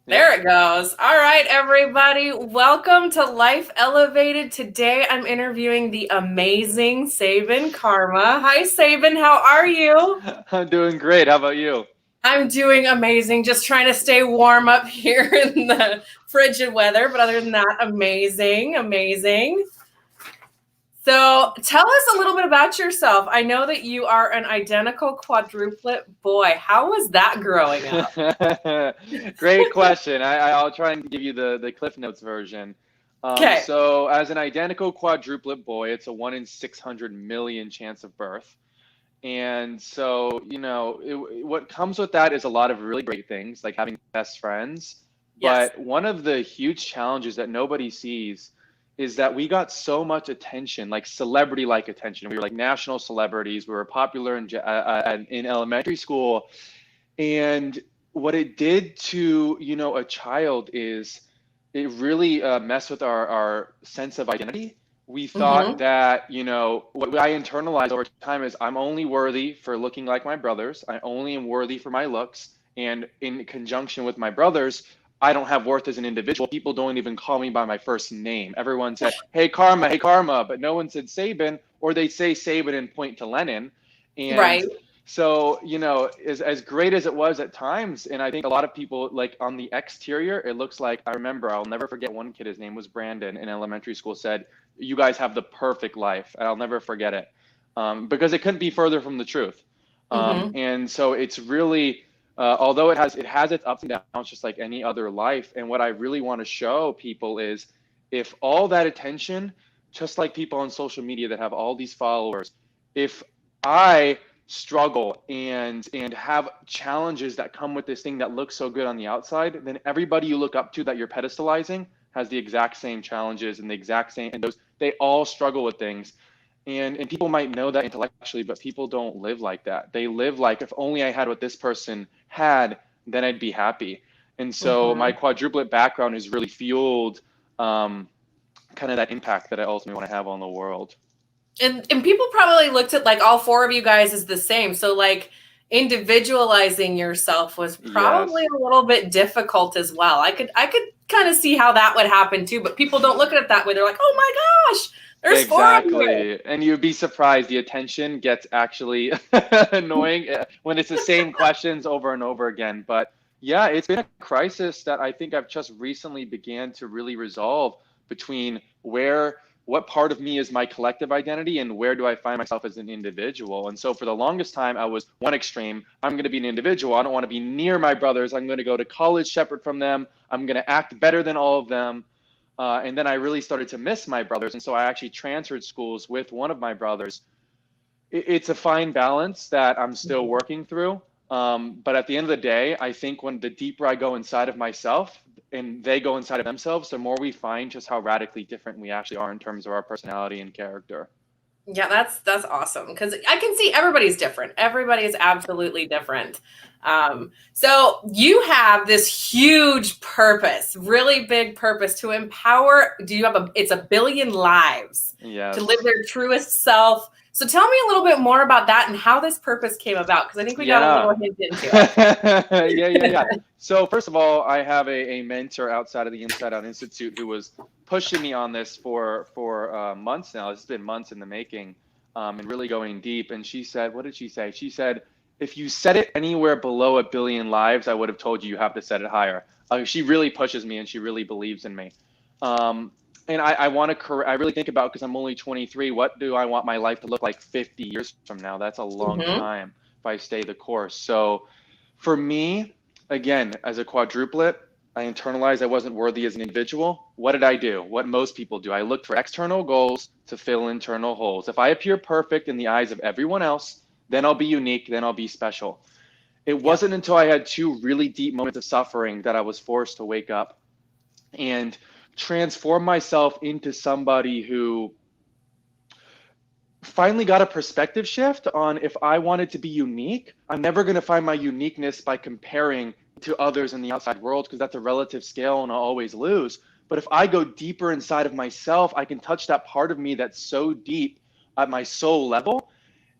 Yep. There it goes. All right, everybody. Welcome to Life Elevated. Today I'm interviewing the amazing Sabin Karma. Hi, Sabin. How are you? I'm doing great. How about you? I'm doing amazing. Just trying to stay warm up here in the frigid weather. But other than that, amazing. Amazing. So tell us a little bit about yourself. I know that you are an identical quadruplet boy. How was that growing up? Great question. I'll try and give you the Cliff Notes version. Okay. So as an identical quadruplet boy, it's a 1 in 600 million chance of birth. And so, what comes with that is a lot of really great things, like having best friends. Yes. But one of the huge challenges that nobody sees is that we got so much attention, like celebrity-like attention. We were like national celebrities. We were popular in elementary school. And what it did to, a child is it really messed with our sense of identity. We thought Mm-hmm. that, what I internalized over time is I'm only worthy for looking like my brothers. I only am worthy for my looks. And in conjunction with my brothers, I don't have worth as an individual. People don't even call me by my first name. Everyone said, hey, Karma, but no one said Sabin, or they say Sabin and point to Lenin. Right. And so, as great as it was at times, and I think a lot of people, like on the exterior, it looks like, I remember, I'll never forget one kid, his name was Brandon, in elementary school, said, you guys have the perfect life. And I'll never forget it, because it couldn't be further from the truth. Mm-hmm. And so it's really, although it has its ups and downs, just like any other life. And what I really want to show people is if all that attention, just like people on social media that have all these followers, if I struggle and have challenges that come with this thing that looks so good on the outside, then everybody you look up to that you're pedestalizing has the exact same challenges and the exact same, and those, they all struggle with things. And people might know that intellectually, but people don't live like that. They live like, if only I had what this person had, then I'd be happy. And so my Mm-hmm. quadruplet background has really fueled kind of that impact that I ultimately want to have on the world. And people probably looked at like all four of you guys as the same. So like individualizing yourself was probably Yes. a little bit difficult as well. I could kind of see how that would happen too, but people don't look at it that way. They're like, "Oh my gosh, there's four of you." Exactly. And you'd be surprised. The attention gets actually annoying when it's the same questions over and over again. But yeah, it's been a crisis that I think I've just recently began to really resolve between what part of me is my collective identity and where do I find myself as an individual. And so for the longest time, I was one extreme. I'm going to be an individual. I don't want to be near my brothers. I'm going to go to college separate from them. I'm going to act better than all of them. And then I really started to miss my brothers. And so I actually transferred schools with one of my brothers. It's a fine balance that I'm still Mhm. working through. But at the end of the day, I think when the deeper I go inside of myself and they go inside of themselves, the more we find just how radically different we actually are in terms of our personality and character. Yeah, that's awesome because I can see everybody's different. Everybody is absolutely different. So you have this huge purpose, really big purpose to empower. Do you have a? It's a billion lives to live Yes. their truest self. So tell me a little bit more about that and how this purpose came about because I think we got a Yeah. little hint into Yeah. it. So first of all, I have a mentor outside of the Inside Out Institute who was pushing me on this for months now. It's been months in the making, and really going deep. And she said, what did she say? She said, if you set it anywhere below 1 billion lives, I would have told you you have to set it higher. She really pushes me and she really believes in me. Um, and I want to, I really think about, because I'm only 23, what do I want my life to look like 50 years from now? That's a long Hmm. time if I stay the course. So for me, again, as a quadruplet, I internalized I wasn't worthy as an individual. What did I do? What most people do. I looked for external goals to fill internal holes. If I appear perfect in the eyes of everyone else, then I'll be unique, then I'll be special. It Yep. wasn't until I had two really deep moments of suffering that I was forced to wake up and transform myself into somebody who finally got a perspective shift on, if I wanted to be unique, I'm never going to find my uniqueness by comparing to others in the outside world, because that's a relative scale and I'll always lose. But if I go deeper inside of myself, I can touch that part of me that's so deep at my soul level.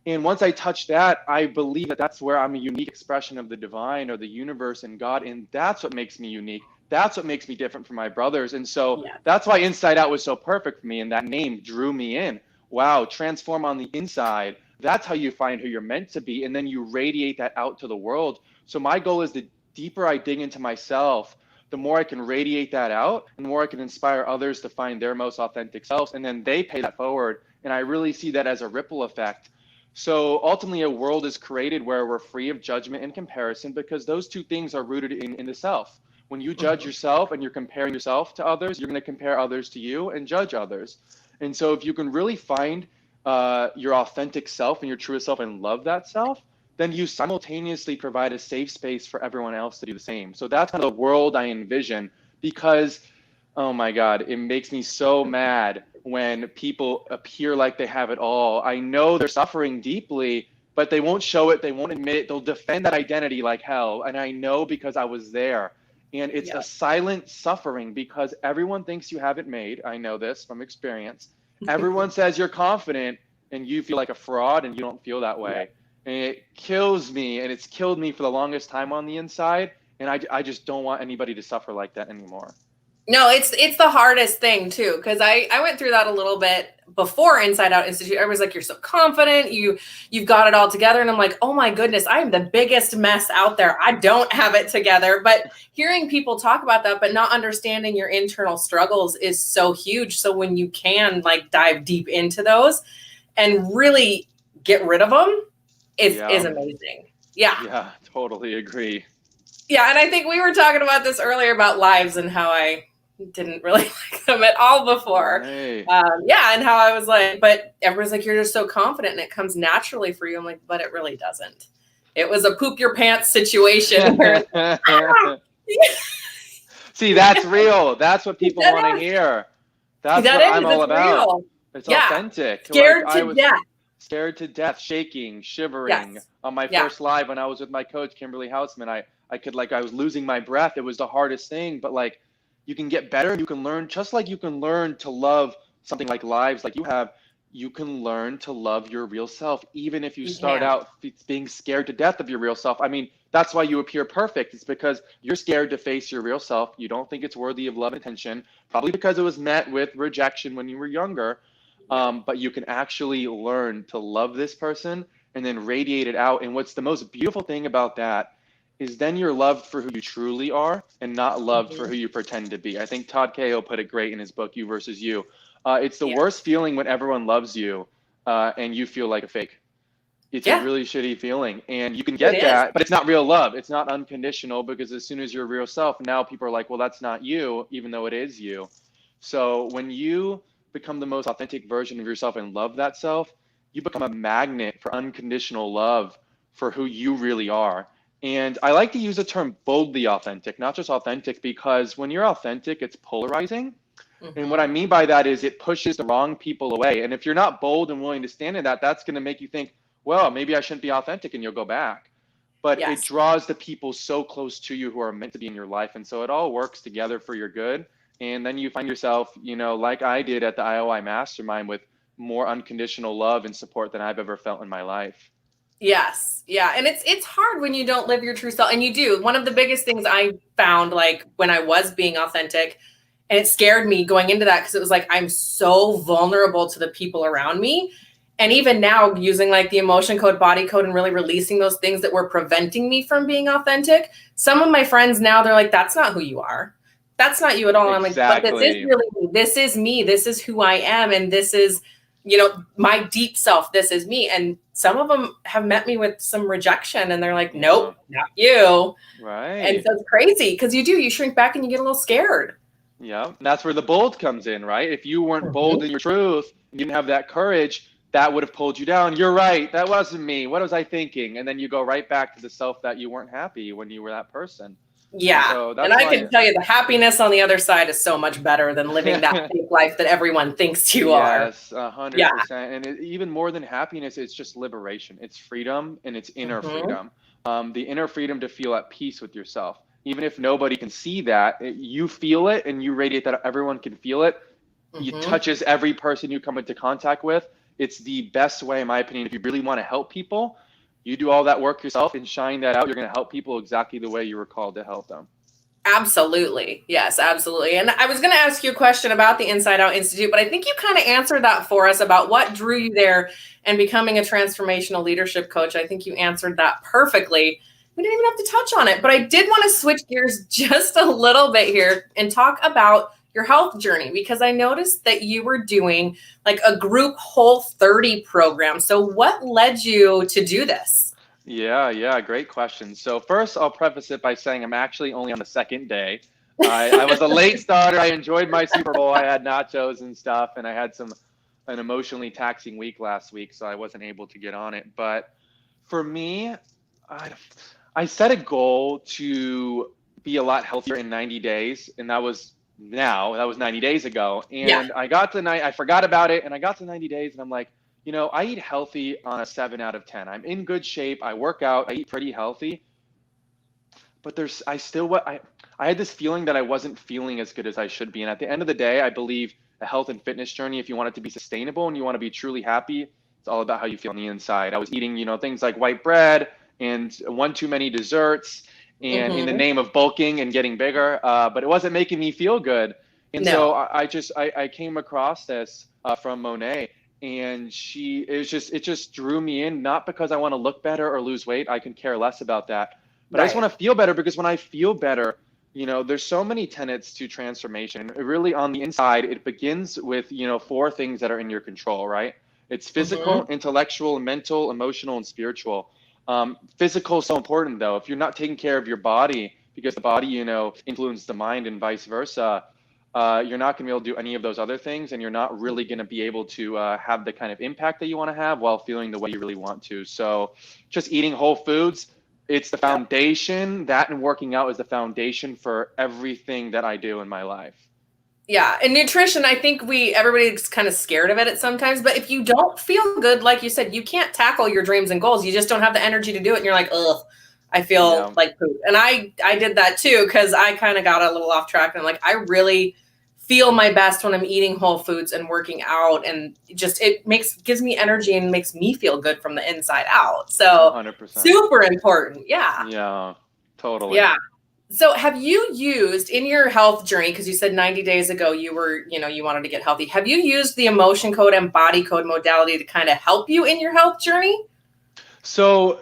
And once I touch that, I believe that that's where I'm a unique expression of the divine or the universe and God. And that's what makes me unique. That's what makes me different from my brothers. And so Yeah. that's why Inside Out was so perfect for me. And that name drew me in. Wow, transform on the inside. That's how you find who you're meant to be. And then you radiate that out to the world. So my goal is the deeper I dig into myself, the more I can radiate that out, and the more I can inspire others to find their most authentic selves. And then they pay that forward. And I really see that as a ripple effect. So ultimately, a world is created where we're free of judgment and comparison, because those two things are rooted in the self. When you judge yourself and you're comparing yourself to others, you're going to compare others to you and judge others. And so if you can really find your authentic self and your truest self and love that self, then you simultaneously provide a safe space for everyone else to do the same. So that's kind of the world I envision, because, oh my God, it makes me so mad when people appear like they have it all. I know they're suffering deeply, but they won't show it. They won't admit it. They'll defend that identity like hell. And I know because I was there. And it's a silent suffering because everyone thinks you have it made. I know this from experience. Everyone says you're confident and you feel like a fraud, and you don't feel that way. And it kills me, and it's killed me for the longest time on the inside. And I just don't want anybody to suffer like that anymore. No, it's the hardest thing too, because I went through that a little bit before Inside Out Institute. Everybody's like, you're so confident, you've got it all together, and I'm like, oh my goodness, I'm the biggest mess out there. I don't have it together. But hearing people talk about that, but not understanding your internal struggles is so huge. So when you can like dive deep into those and really get rid of them, is amazing. Yeah, totally agree. Yeah, and I think we were talking about this earlier about lives and how I didn't really like them at all before. Right. And how I was like, but everyone's like, you're just so confident and it comes naturally for you. I'm like, but it really doesn't. It was a poop your pants situation. Where See, that's real. That's what people want to hear. That's what I'm all about. Real. It's authentic. Scared to death. Scared to death, shaking, shivering. On my first live when I was with my coach, Kimberly Houseman, I was losing my breath. It was the hardest thing, but like, you can get better. You can learn, just like you can learn to love something like lives like you have, you can learn to love your real self, even if you start out being scared to death of your real self. I mean, that's why you appear perfect. It's because you're scared to face your real self. You don't think it's worthy of love and attention, probably because it was met with rejection when you were younger. But you can actually learn to love this person and then radiate it out. And what's the most beautiful thing about that is then you're loved for who you truly are and not loved for who you pretend to be. I think Todd Cahill put it great in his book, You Versus You. It's the worst feeling when everyone loves you and you feel like a fake. It's a really shitty feeling, and you can get that, but it's not real love. It's not unconditional, because as soon as you're real self, now people are like, well, that's not you, even though it is you. So when you become the most authentic version of yourself and love that self, you become a magnet for unconditional love for who you really are. And I like to use the term boldly authentic, not just authentic, because when you're authentic, it's polarizing. And what I mean by that is it pushes the wrong people away. And if you're not bold and willing to stand in that, that's going to make you think, well, maybe I shouldn't be authentic, and you'll go back. But it draws the people so close to you who are meant to be in your life. And so it all works together for your good. And then you find yourself, like I did at the IOI Mastermind, with more unconditional love and support than I've ever felt in my life. Yes. Yeah. And it's hard when you don't live your true self. And you do. One of the biggest things I found, like when I was being authentic, and it scared me going into that, because it was like, I'm so vulnerable to the people around me. And even now, using like the emotion code, body code, and really releasing those things that were preventing me from being authentic. Some of my friends now, they're like, that's not who you are. That's not you at all. Exactly. I'm like, but this is really me. This is me. This is who I am. And this is, my deep self. This is me. And some of them have met me with some rejection, and they're like, nope, not you. Right. And so it's crazy, because you shrink back and you get a little scared. Yeah. And that's where the bold comes in, right? If you weren't bold in your truth, you didn't have that courage, that would have pulled you down. You're right. That wasn't me. What was I thinking? And then you go right back to the self that you weren't happy when you were that person. Yeah. So and I can tell you, the happiness on the other side is so much better than living that fake life that everyone thinks you are. Yes, 100%. And even more than happiness, it's just liberation. It's freedom, and it's inner freedom. The inner freedom to feel at peace with yourself. Even if nobody can see that, you feel it, and you radiate that everyone can feel it. It touches every person you come into contact with. It's the best way, in my opinion, if you really want to help people. You do all that work yourself and shine that out. You're going to help people exactly the way you were called to help them. Absolutely. Yes, absolutely. And I was going to ask you a question about the Inside Out Institute, but I think you kind of answered that for us about what drew you there and becoming a transformational leadership coach. I think you answered that perfectly. We didn't even have to touch on it, but I did want to switch gears just a little bit here and talk about your health journey, because I noticed that you were doing like a group Whole30 program. So what led you to do this? Yeah, great question. So first, I'll preface it by saying I'm actually only on the second day. I was a late starter. I enjoyed my Super Bowl. I had nachos and stuff, and I had an emotionally taxing week last week, so I wasn't able to get on it. But for me, I set a goal to be a lot healthier in 90 days, and that was 90 days ago. And I forgot about it, and I got to 90 days, and I'm like, I eat healthy on a 7 out of 10. I'm in good shape. I work out. I eat pretty healthy. But I had this feeling that I wasn't feeling as good as I should be. And at the end of the day, I believe a health and fitness journey, if you want it to be sustainable and you want to be truly happy, it's all about how you feel on the inside. I was eating, things like white bread and one too many desserts, and in the name of bulking and getting bigger, but it wasn't making me feel good. And so I came across this from Monet. And it just drew me in, not because I want to look better or lose weight. I can care less about that. But I just want to feel better, because when I feel better, there's so many tenets to transformation. Really, on the inside, it begins with, 4 things that are in your control, right? It's physical, intellectual, mental, emotional, and spiritual. Physical is so important, though. If you're not taking care of your body, because the body, influences the mind and vice versa, you're not going to be able to do any of those other things, and you're not really going to be able to have the kind of impact that you want to have while feeling the way you really want to. So just eating whole foods, it's the foundation. That and working out is the foundation for everything that I do in my life. Yeah. And nutrition, I think everybody's kind of scared of it sometimes, but if you don't feel good, like you said, you can't tackle your dreams and goals. You just don't have the energy to do it. And you're like, ugh, I feel like poop. And I did that too, because I kind of got a little off track. And I'm like, I really feel my best when I'm eating whole foods and working out, and just gives me energy and makes me feel good from the inside out. So 100%. super important. Yeah. Yeah, totally. Yeah. So have you used in your health journey, because you said 90 days ago you were, you wanted to get healthy. Have you used the emotion code and body code modality to kind of help you in your health journey? So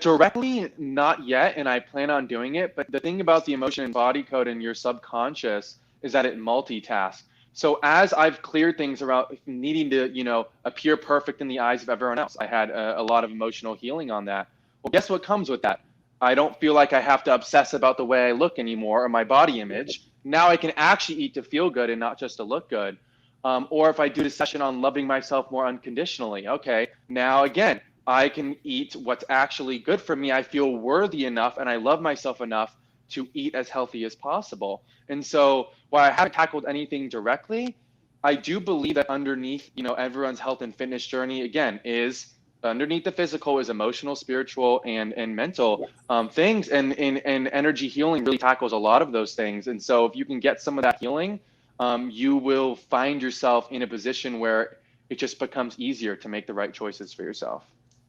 directly, not yet. And I plan on doing it. But the thing about the emotion and body code in your subconscious is that it multitasks. So as I've cleared things around needing to, appear perfect in the eyes of everyone else, I had a lot of emotional healing on that. Well, guess what comes with that? I don't feel like I have to obsess about the way I look anymore or my body image. Now I can actually eat to feel good and not just to look good. Or if I do the session on loving myself more unconditionally, okay, now again, I can eat what's actually good for me. I feel worthy enough and I love myself enough to eat as healthy as possible. And so while I haven't tackled anything directly, I do believe that underneath, everyone's health and fitness journey, again, is underneath the physical is emotional, spiritual, and mental things. And energy healing really tackles a lot of those things. And so if you can get some of that healing, you will find yourself in a position where it just becomes easier to make the right choices for yourself.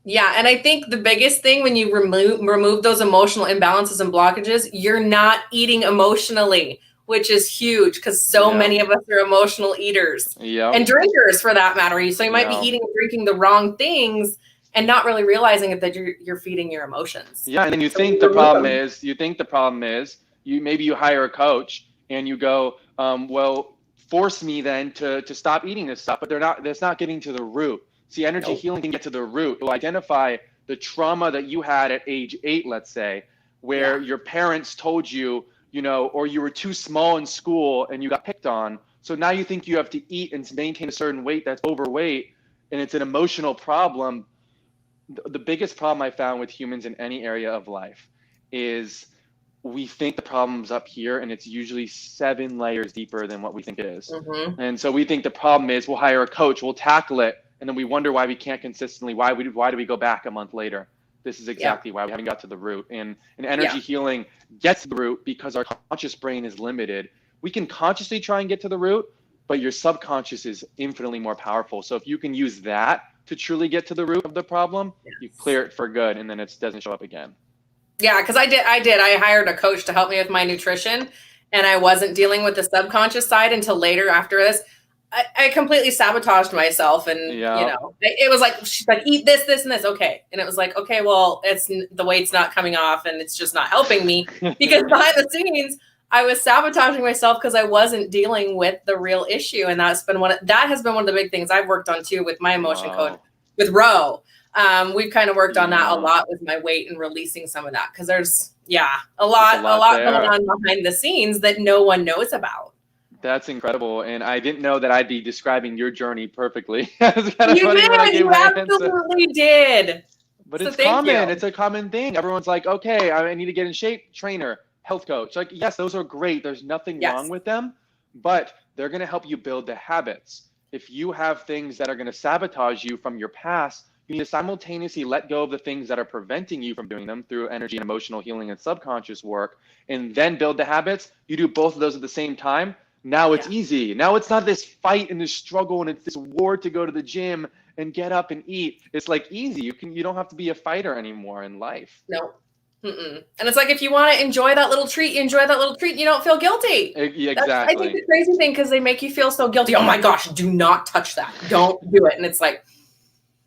Yeah. And I think the biggest thing when you remove those emotional imbalances and blockages, you're not eating emotionally, which is huge, because so many of us are emotional eaters and drinkers for that matter. So you might be eating and drinking the wrong things and not really realizing it, that you're feeding your emotions. Yeah. And then you think the problem is maybe you hire a coach and you go, well, force me then to stop eating this stuff, but that's not getting to the root. See, energy healing can get to the root. It will identify the trauma that you had at age 8, let's say, where your parents told you, or you were too small in school and you got picked on. So now you think you have to eat and maintain a certain weight that's overweight, and it's an emotional problem. The biggest problem I found with humans in any area of life is we think the problem's up here, and it's usually 7 layers deeper than what we think it is. And so we think the problem is we'll hire a coach, we'll tackle it, and then we wonder why we can't consistently. Why do we go back a month later? This is exactly why we haven't got to the root. And energy healing gets to the root because our conscious brain is limited. We can consciously try and get to the root, but your subconscious is infinitely more powerful. So if you can use that to truly get to the root of the problem, you clear it for good, and then it doesn't show up again. Yeah, because I hired a coach to help me with my nutrition, and I wasn't dealing with the subconscious side until later after this. I completely sabotaged myself, and Yeah. it was like, she's like, eat this, this, and this. Okay. And it was like, okay, well, the weight's not coming off, and it's just not helping me, because behind the scenes, I was sabotaging myself because I wasn't dealing with the real issue. And that has been one of the big things I've worked on too with my emotion code with Ro. We've kind of worked on that a lot with my weight and releasing some of that, because there's a lot going on behind the scenes that no one knows about. That's incredible. And I didn't know that I'd be describing your journey perfectly. It's kind of You funny did. when I gave You my absolutely answer. did. But So it's thank common. you. It's a common thing. Everyone's like, okay, I need to get in shape, trainer, health coach. Like, yes, those are great. There's nothing wrong with them, but they're going to help you build the habits. If you have things that are going to sabotage you from your past, you need to simultaneously let go of the things that are preventing you from doing them through energy and emotional healing and subconscious work, and then build the habits. You do both of those at the same time. Now it's easy. Now it's not this fight and this struggle and it's this war to go to the gym and get up and eat. It's like easy. You don't have to be a fighter anymore in life. No. And it's like, if you want to enjoy that little treat, you enjoy that little treat. You don't feel guilty. Exactly. I think the crazy thing, because they make you feel so guilty. Oh my gosh, do not touch that. Don't do it. And it's like,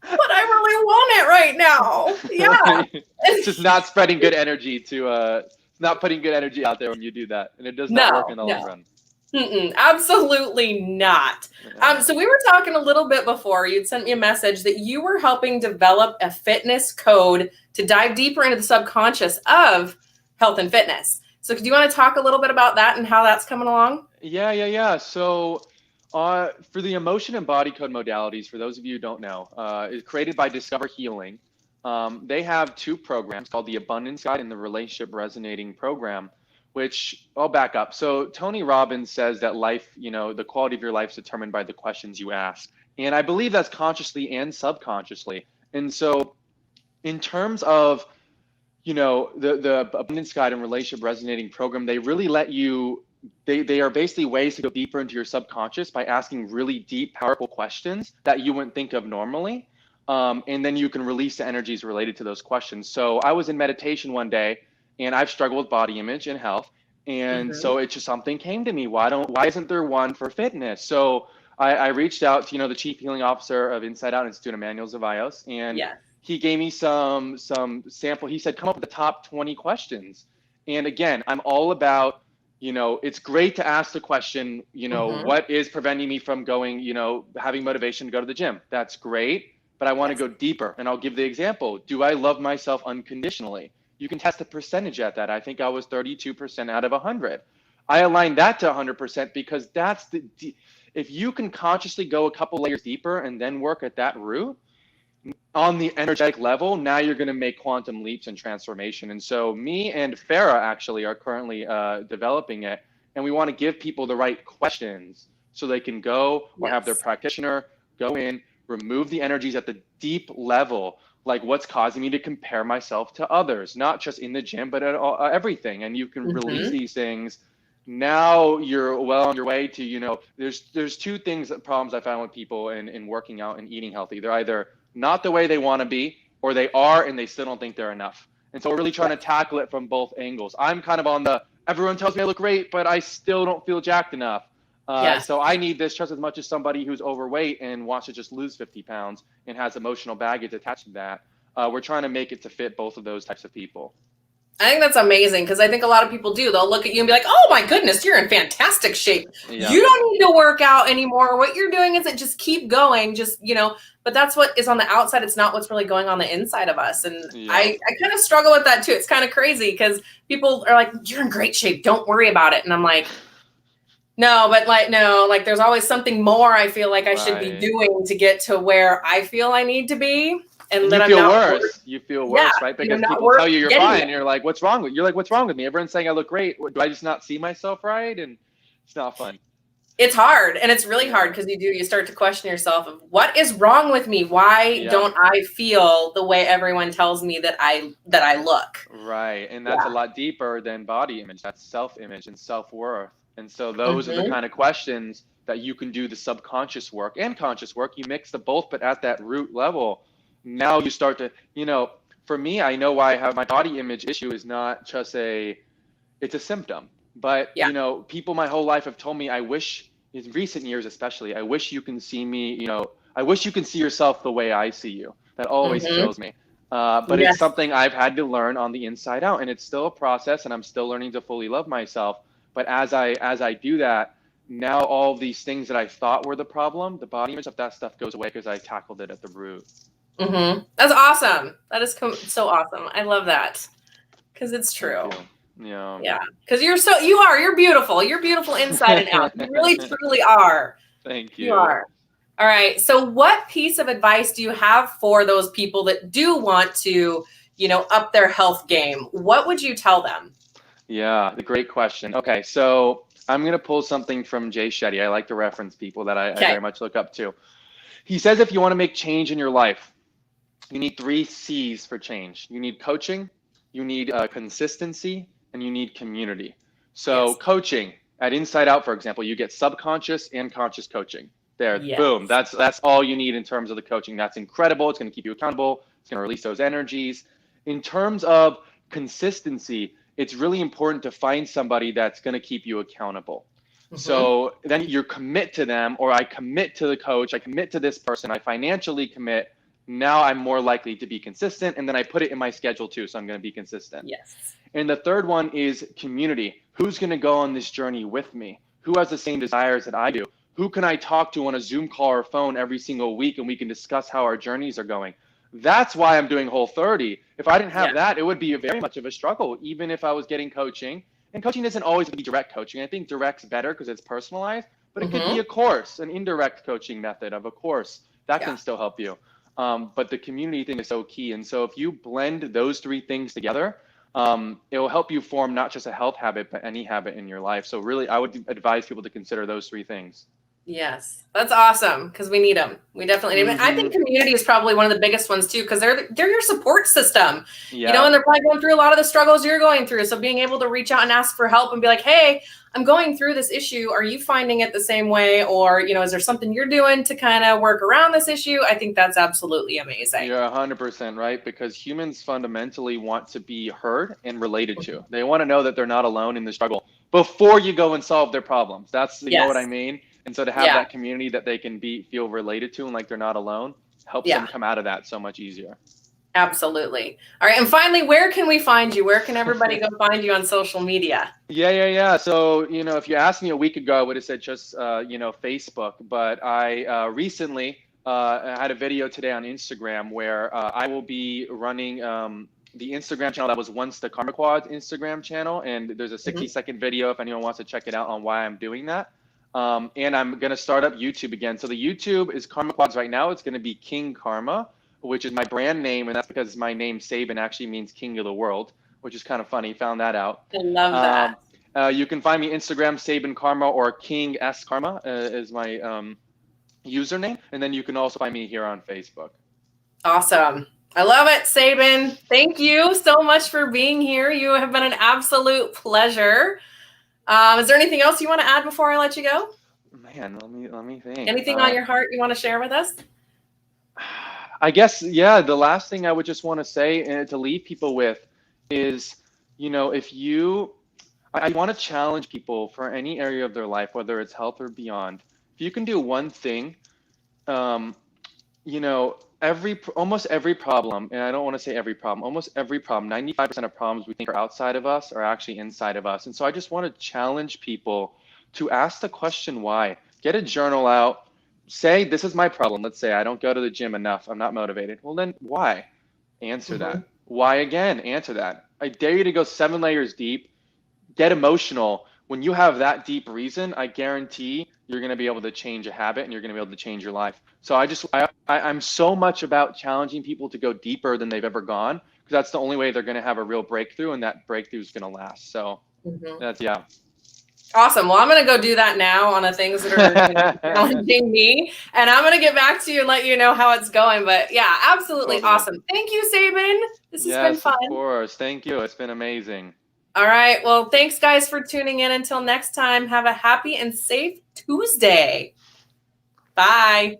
but I really want it right now. Yeah. It's just not spreading good energy not putting good energy out there when you do that. And it does not work in the long run. Absolutely not. So we were talking a little bit before. You'd sent me a message that you were helping develop a fitness code to dive deeper into the subconscious of health and fitness. So do you want to talk a little bit about that and how that's coming along? Yeah. So for the emotion and body code modalities, for those of you who don't know, is created by Discover Healing. They have two programs called the Abundance Guide and the Relationship Resonating Program, which I'll back up. So Tony Robbins says that life, the quality of your life is determined by the questions you ask. And I believe that's consciously and subconsciously. And so in terms of, the Abundance Guide and Relationship Resonating Program, they really let you, they are basically ways to go deeper into your subconscious by asking really deep, powerful questions that you wouldn't think of normally. And then you can release the energies related to those questions. So I was in meditation one day, and I've struggled with body image and health. And so it just, something came to me. Why isn't there one for fitness? So I reached out to, the chief healing officer of Inside Out Institute, Emmanuel Zavaios, and he gave me some sample. He said, come up with the top 20 questions. And again, I'm all about, it's great to ask the question, what is preventing me from going, having motivation to go to the gym? That's great. But I want to go deeper. And I'll give the example. Do I love myself unconditionally? You can test the percentage at that. I think I was 32% out of 100. I aligned that to 100% because that's if you can consciously go a couple layers deeper and then work at that root on the energetic level, now you're going to make quantum leaps and transformation. And so me and Farah actually are currently developing it. And we want to give people the right questions so they can go or have their practitioner go in, remove the energies at the deep level, like what's causing me to compare myself to others, not just in the gym, but at everything. And you can release these things. Now you're well on your way to, there's two problems I found with people in working out and eating healthy. They're either not the way they want to be, or they are and they still don't think they're enough. And so we're really trying to tackle it from both angles. I'm kind of on everyone tells me I look great, but I still don't feel jacked enough. So I need this just as much as somebody who's overweight and wants to just lose 50 pounds and has emotional baggage attached to that. We're trying to make it to fit both of those types of people. I think that's amazing, because I think a lot of people do. They'll look at you and be like, oh my goodness, you're in fantastic shape. Yeah. You don't need to work out anymore. What you're doing is just keep going, but that's what is on the outside. It's not what's really going on the inside of us. And I kind of struggle with that too. It's kind of crazy because people are like, you're in great shape. Don't worry about it. And I'm like, no, there's always something more I feel like I should be doing to get to where I feel I need to be. And then you feel worse, right? Because people tell you you're fine. And you're like, what's wrong with you? You're like, what's wrong with me? Everyone's saying I look great. Do I just not see myself right? And it's not fun. It's hard. And it's really hard because you start to question yourself of what is wrong with me? Why don't I feel the way everyone tells me that I look? Right. And that's a lot deeper than body image. That's self-image and self-worth. And so those are the kind of questions that you can do the subconscious work and conscious work. You mix the both, but at that root level. Now you start to, for me, I know why I have my body image issue is not just it's a symptom. But, Yeah. you know, people my whole life have told me, I wish, in recent years especially, I wish you can see me, you know, I wish you can see yourself the way I see you. That always kills me. But it's Yes. something I've had to learn on the inside out, and it's still a process, and I'm still learning to fully love myself. But as I do that, now all these things that I thought were the problem, the body image of that stuff goes away because I tackled it at the root. That's awesome. That is so awesome. I love that because it's true. Yeah. Yeah. Because you're beautiful. You're beautiful inside and out. You really, truly are. Thank you. You are. All right. So what piece of advice do you have for those people that do want to, you know, up their health game? What would you tell them? Yeah, the great question. Okay, so I'm going to pull something from Jay Shetty. I like to reference people that I very much look up to. He says if you want to make change in your life, you need 3 C's for change. You need coaching, you need consistency, and you need community. So coaching at Inside Out, for example, you get subconscious and conscious coaching. There, boom. That's all you need in terms of the coaching. That's incredible. It's going to keep you accountable. It's going to release those energies. In terms of consistency, it's really important to find somebody that's going to keep you accountable. So then you commit to them, or I commit to the coach, I commit to this person, I financially commit. Now I'm more likely to be consistent, and then I put it in my schedule too, so I'm going to be consistent. And the third one is community. Who's going to go on this journey with me? Who has the same desires that I do? Who can I talk to on a Zoom call or phone every single week, and we can discuss how our journeys are going? That's why I'm doing Whole30. If I didn't have that, it would be very much of a struggle, even if I was getting coaching. And coaching isn't always going to be direct coaching. I think direct's better because it's personalized, but it could be a course, an indirect coaching method of a course. That can still help you. But the community thing is so key. And so if you blend those 3 things together, it will help you form not just a health habit, but any habit in your life. So really, I would advise people to consider those 3 things. Yes, that's awesome because we need them. We definitely need them. I think community is probably one of the biggest ones too because they're your support system. You know, and they're probably going through a lot of the struggles you're going through. So being able to reach out and ask for help and be like, hey, I'm going through this issue. Are you finding it the same way? Or, you know, is there something you're doing to kind of work around this issue? I think that's absolutely amazing. You're 100% right, because humans fundamentally want to be heard and related to. They want to know that they're not alone in the struggle before you go and solve their problems. That's, you know what I mean? And so to have that community that they can feel related to and like they're not alone helps them come out of that so much easier. Absolutely. All right. And finally, where can we find you? Where can everybody go find you on social media? Yeah. So, you know, if you asked me a week ago, I would have said just, you know, Facebook. But I recently had a video today on Instagram where I will be running the Instagram channel that was once the Karma Quad Instagram channel. And there's a 60-second video if anyone wants to check it out on why I'm doing that. And I'm going to start up YouTube again. So the YouTube is Karma Quads right now. It's going to be King Karma, which is my brand name. And that's because my name Sabin actually means king of the world, which is kind of funny. Found that out. I love that. You can find me Instagram, Sabin Karma, or King S Karma is my username. And then you can also find me here on Facebook. Awesome. I love it, Sabin. Thank you so much for being here. You have been an absolute pleasure. Is there anything else you want to add before I let you go? Man, let me think. Anything on your heart you want to share with us? I guess, the last thing I would just want to say and to leave people with is, you know, I want to challenge people for any area of their life, whether it's health or beyond. If you can do one thing, you know, almost every problem, and I don't want to say every problem, almost every problem, 95% of problems we think are outside of us are actually inside of us. And so I just want to challenge people to ask the question why. Get a journal out, say, this is my problem. Let's say I don't go to the gym enough. I'm not motivated. Well, then why? Answer that. Why again? Answer that. I dare you to go 7 layers deep, get emotional. When you have that deep reason, I guarantee you're going to be able to change a habit and you're going to be able to change your life. So I'm so much about challenging people to go deeper than they've ever gone, because that's the only way they're going to have a real breakthrough, and that breakthrough is going to last. So that's, Awesome. Well, I'm going to go do that now on the things that are challenging me, and I'm going to get back to you and let you know how it's going. But yeah, absolutely awesome. Thank you, Sabin. This has been fun. Of course. Thank you. It's been amazing. All right. Well, thanks guys for tuning in. Until next time, have a happy and safe Tuesday. Bye.